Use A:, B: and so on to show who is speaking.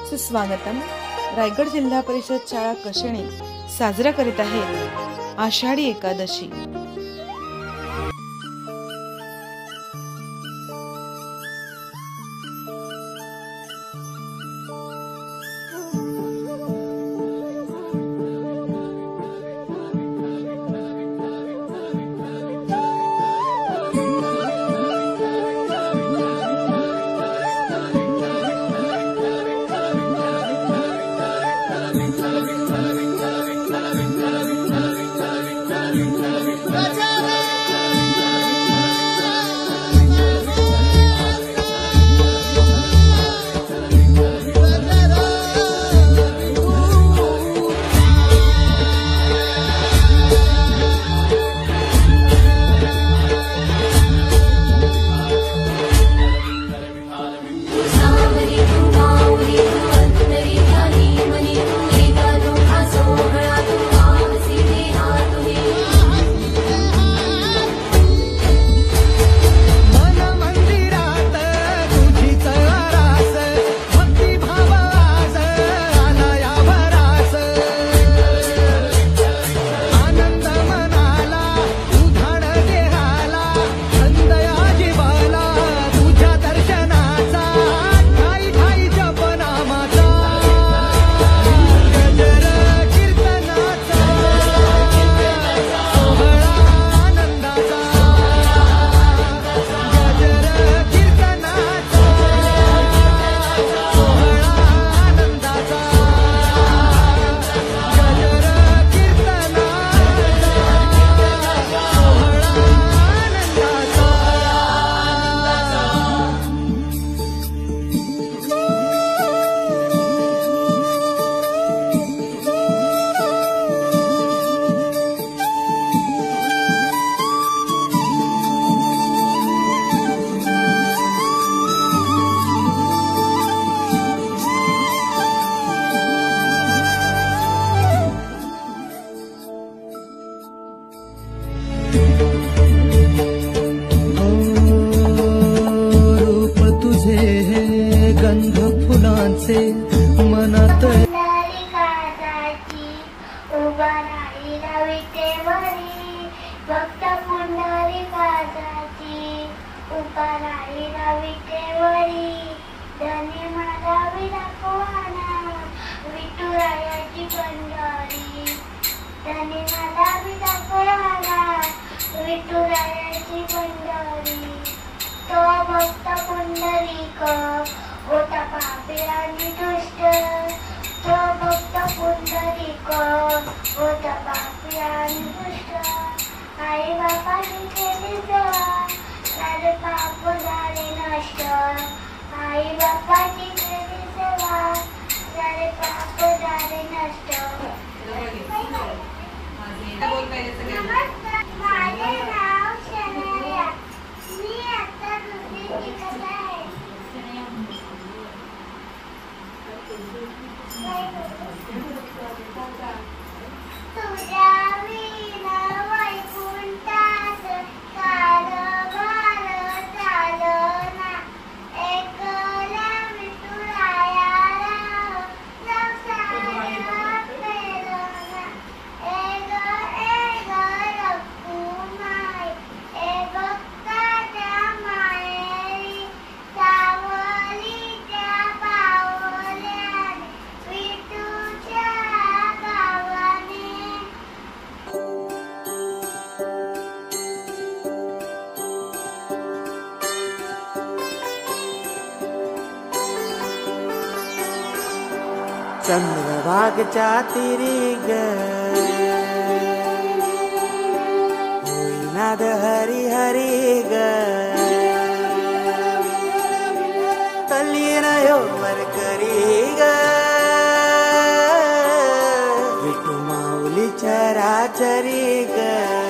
A: सुस्वागतम. रायगड जिल्हा परिषद शाळा कशेणे साजरा करीत आहेत आषाढी एकादशी. गंध फुलांचे मनात
B: उभा राहिला विटेवरी भक्त पुंडलिकाची उभा राहिला विटेवरी धनी मला विदाखवाना विठुरायाची पंढरी धनी मला विदाखवाना विठुरायाची पंढरी तो भक्त पुंडलिक होता पापी आणि दुष्ट तो भक्त पुंडलिक होता पापी आणि दुष्ट आई बापाची केली सेवा सारे पाप झाले नष्ट आई बापाची केली सेवा सारे पाप झाले नष्ट. माझे नाव शनया मी आता दुसरी शिकत आहे. तुझ्या विना वैकुंठात कारभार चालना एकला विठुरायाला संसारात पेलना एक रखुमाई भक्ताच्या मायेरी सावलीच्या पावल्याने विठूच्या गावाने.
C: चंद्रभागच्या तिरी ग नाद हरी हरी ग तल्लीन वर करी ग विठू माऊली चराचरी ग.